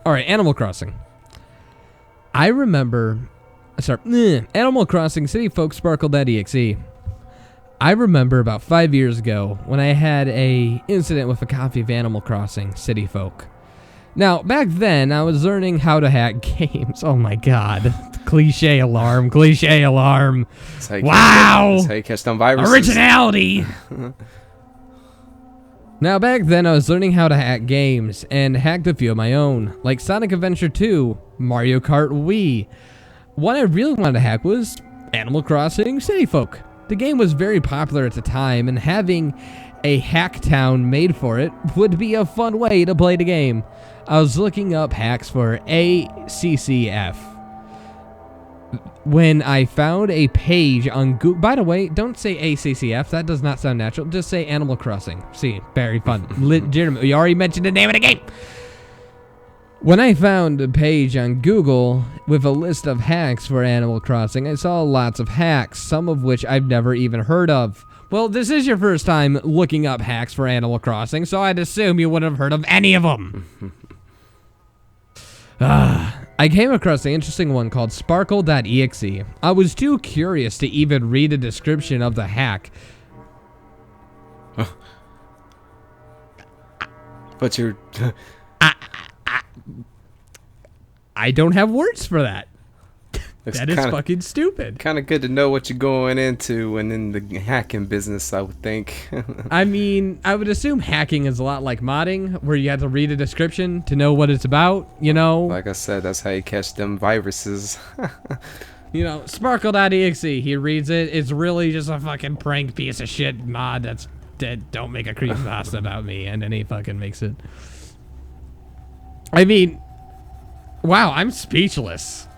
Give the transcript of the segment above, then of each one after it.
All right, Animal Crossing. I remember... Sorry. Animal Crossing City Folk Sparkle.exe. I remember about 5 years ago when I had a incident with a copy of Animal Crossing City Folk. Now, back then, I was learning how to hack games. Oh my god. Cliche alarm, cliche alarm. Wow! That's how you catch them viruses. Originality! Now, back then, I was learning how to hack games, and hacked a few of my own, like Sonic Adventure 2, Mario Kart Wii. What I really wanted to hack was Animal Crossing City Folk. The game was very popular at the time, and having a hack town made for it would be a fun way to play the game. I was looking up hacks for ACCF when I found a page on Google. By the way, don't say ACCF. That does not sound natural. Just say Animal Crossing. See, very fun. Legitimate. You already mentioned the name of the game. When I found a page on Google with a list of hacks for Animal Crossing, I saw lots of hacks, some of which I've never even heard of. Well, this is your first time looking up hacks for Animal Crossing, so I'd assume you wouldn't have heard of any of them. I came across an interesting one called Sparkie.exe. I was too curious to even read a description of the hack. But you're... I don't have words for that. That is fucking stupid. Kind of good to know what you're going into and in the hacking business, I would think. I mean, I would assume hacking is a lot like modding, where you have to read a description to know what it's about, you know? Like I said, that's how you catch them viruses. You know, Sparkie.exe, he reads it. It's really just a fucking prank piece of shit mod that's dead. Don't make a creepypasta about me, and then he fucking makes it. I mean, wow, I'm speechless.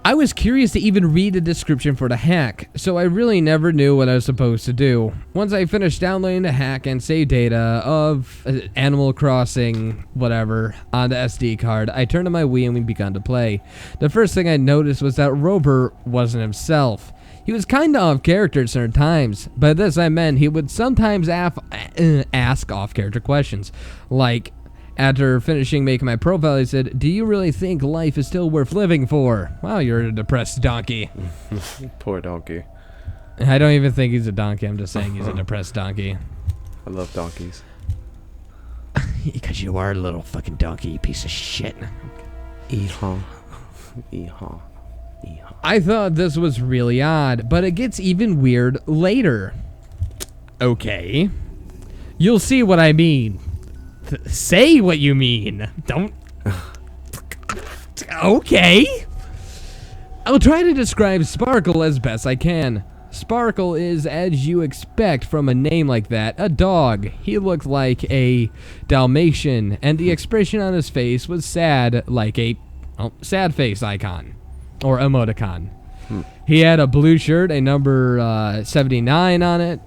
I was curious to even read a description for the hack, so I really never knew what I was supposed to do. Once I finished downloading the hack and save data of Animal Crossing, whatever, on the SD card, I turned to my Wii and we began to play. The first thing I noticed was that Rover wasn't himself. He was kinda off character at certain times. By this I meant he would sometimes ask off-character questions, like, after finishing making my profile, he said, "Do you really think life is still worth living for?" Wow, you're a depressed donkey. Poor donkey. I don't even think he's a donkey. I'm just saying he's a depressed donkey. I love donkeys. Because you are a little fucking donkey, you piece of shit. Eehaw. Eehaw. Eehaw. I thought this was really odd, but it gets even weird later. Okay. You'll see what I mean. Say what you mean. Don't. Okay. I'll try to describe Sparkle as best I can. Sparkle is, as you expect from a name like that, a dog. He looked like a Dalmatian, and the expression on his face was sad, like a sad face icon or emoticon. He had a blue shirt, a number 79 on it.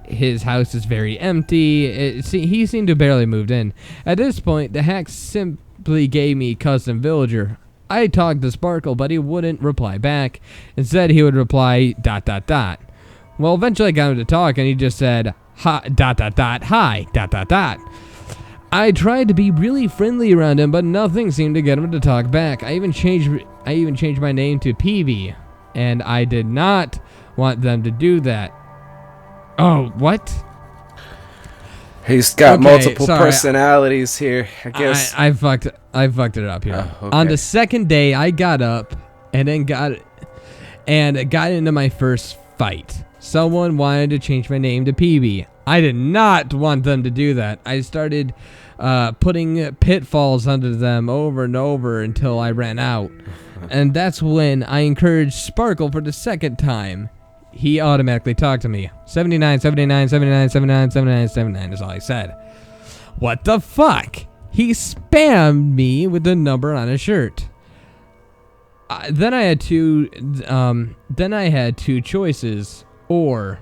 His house is very empty. He seemed to barely moved in. At this point, the hack simply gave me custom villager. I talked to Sparkle, but he wouldn't reply back. Instead, he would reply ... Well, eventually I got him to talk, and he just said hi ... hi ... I tried to be really friendly around him, but nothing seemed to get him to talk back. I even changed my name to PV, and I did not want them to do that. Oh, what? He's got multiple personalities here, I guess. I fucked it up here. Oh, okay. On the second day, I got up and then got into my first fight. Someone wanted to change my name to PB. I did not want them to do that. I started putting pitfalls under them over and over until I ran out. And that's when I encouraged Sparkle for the second time. He automatically talked to me. 79, 79, 79, 79, 79, 79 is all I said. What the fuck? He spammed me with the number on his shirt. Then I had two choices, or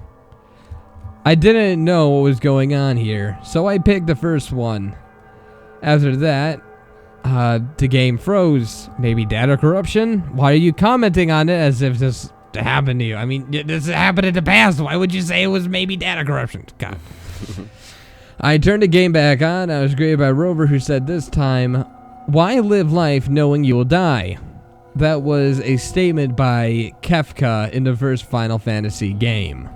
I didn't know what was going on here, so I picked the first one. After that, the game froze. Maybe data corruption? Why are you commenting on it as if this happened to you? I mean, this happened in the past. Why would you say it was maybe data corruption? God. I turned the game back on. I was greeted by Rover, who said this time Why live life knowing you will die? That was a statement by Kefka in the first Final Fantasy game.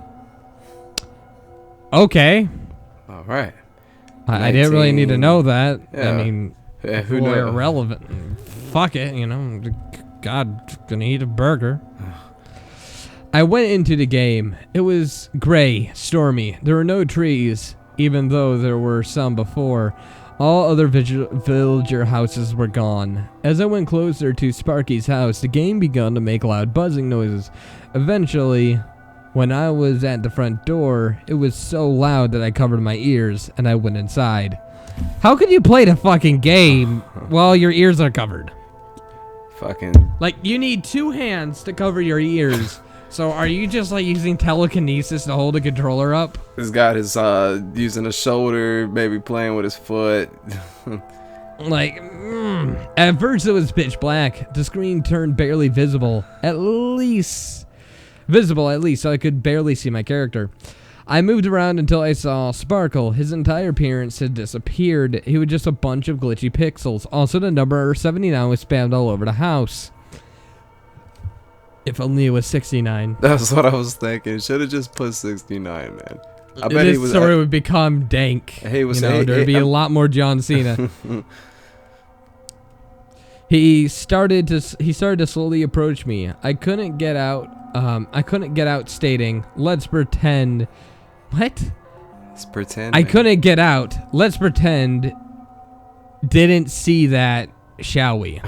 Okay. All right. I didn't really need to know that. Yeah. I mean, Yeah, who we're knows? irrelevant. Fuck it, you know. God, gonna eat a burger. I went into the game. It was gray, stormy. There were no trees, even though there were some before. All other villager houses were gone. As I went closer to Sparky's house, the game began to make loud buzzing noises. Eventually, when I was at the front door, it was so loud that I covered my ears, and I went inside. How could you play the fucking game while your ears are covered? Fucking. Like, you need 2 hands to cover your ears. So are you just like using telekinesis to hold a controller up? This guy is using a shoulder, maybe playing with his foot. Like, At first it was pitch black. The screen turned barely visible. At least, so I could barely see my character. I moved around until I saw Sparkle. His entire appearance had disappeared. He was just a bunch of glitchy pixels. Also, the number 79 was spammed all over the house. If only it was 69. That's what I was thinking. Should have just put 69, man. I bet this he was. story would become dank. He was. There'd be a lot more John Cena. He started to slowly approach me. I couldn't get out. Stating, "Let's pretend." What? Let's pretend. I couldn't get out. Let's pretend. Didn't see that, shall we?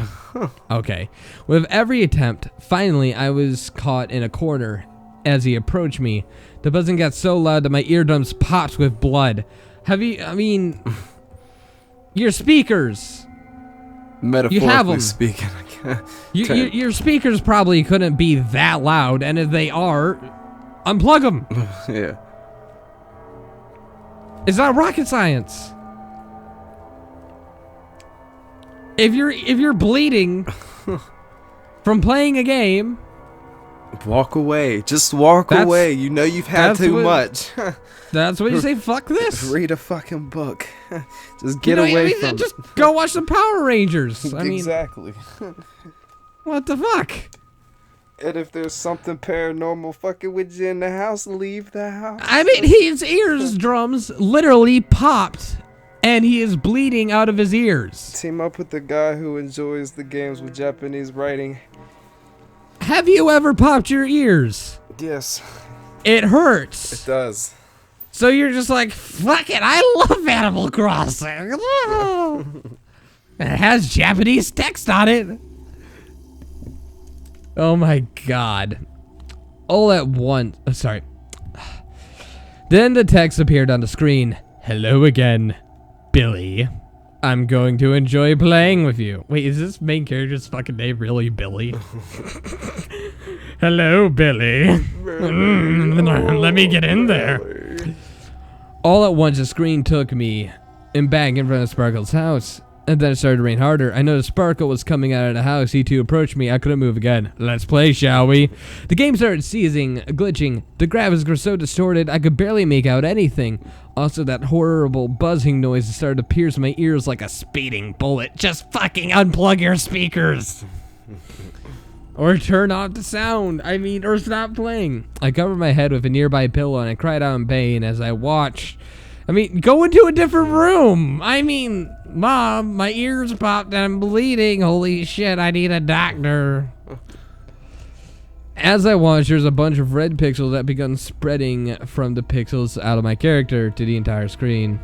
Okay. With every attempt, finally I was caught in a corner. As he approached me, the buzzing got so loud that my eardrums popped with blood. Your speakers. Metaphorically speaking, Your speakers probably couldn't be that loud, and if they are, unplug them. Yeah. It's not rocket science. If you're bleeding from playing a game, walk away. Just walk away. You know you've had too much. That's what you say. Fuck this. Read a fucking book. Just get away from it. Just go watch the Power Rangers. Exactly. What the fuck? And if there's something paranormal fucking with you in the house, leave the house. His eardrums literally popped, and he is bleeding out of his ears. Team up with the guy who enjoys the games with Japanese writing. Have you ever popped your ears? Yes. It hurts. It does. So you're just like, fuck it, I love Animal Crossing. It has Japanese text on it. Oh my god. All at once. Sorry. Then the text appeared on the screen. Hello again, Billy. I'm going to enjoy playing with you. Wait, is this main character's fucking name really Billy? Hello, Billy. Let me get in there. All at once, the screen took me and back in front of Sparkle's house. And then it started to rain harder. I noticed Sparkle was coming out of the house. He too approached me. I couldn't move again. Let's play, shall we? The game started seizing, glitching. The graphics were so distorted, I could barely make out anything. Also, that horrible buzzing noise started to pierce my ears like a speeding bullet. Just fucking unplug your speakers. Or turn off the sound. Or stop playing. I covered my head with a nearby pillow and I cried out in pain as I watched. Go into a different room. Mom, my ears popped and I'm bleeding. Holy shit, I need a doctor. As I watched, there's a bunch of red pixels that begun spreading from the pixels out of my character to the entire screen.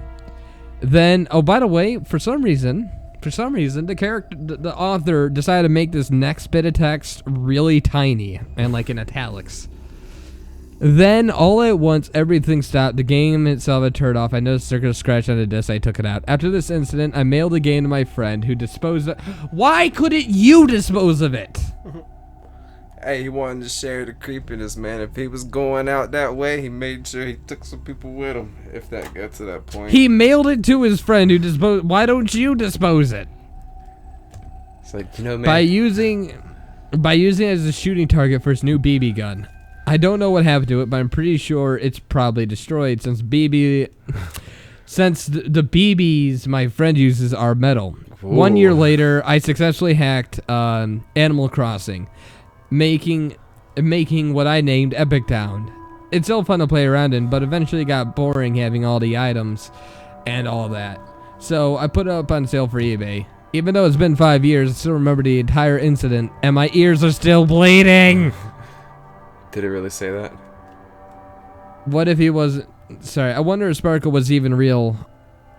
Then, oh, by the way, for some reason, the author decided to make this next bit of text really tiny and like in italics. Then, all at once, everything stopped. The game itself had turned off. I noticed a circular scratch on the disc. I took it out. After this incident, I mailed the game to my friend, who disposed of... Why couldn't you dispose of it? Hey, he wanted to share the creepiness, man. If he was going out that way, he made sure he took some people with him, if that got to that point. He mailed it to his friend, who disposed... Why don't you dispose it? It's like, man... By using it as a shooting target for his new BB gun. I don't know what happened to it, but I'm pretty sure it's probably destroyed since the BBs my friend uses are metal. 1 year Ooh. later, I successfully hacked Animal Crossing, making what I named Epic Town. It's still fun to play around in, but eventually got boring having all the items and all that. So I put it up on sale for eBay. Even though it's been 5 years, I still remember the entire incident, and my ears are still bleeding. Did it really say that? What if he wasn't... Sorry, I wonder if Sparkle was even real.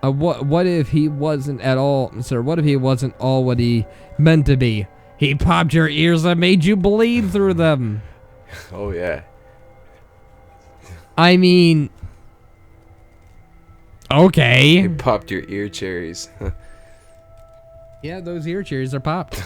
What if he wasn't at all... Sir, what if he wasn't all what he meant to be? He popped your ears and made you bleed through them. Oh, yeah. I mean... Okay. He popped your ear cherries. Yeah, those ear cherries are popped.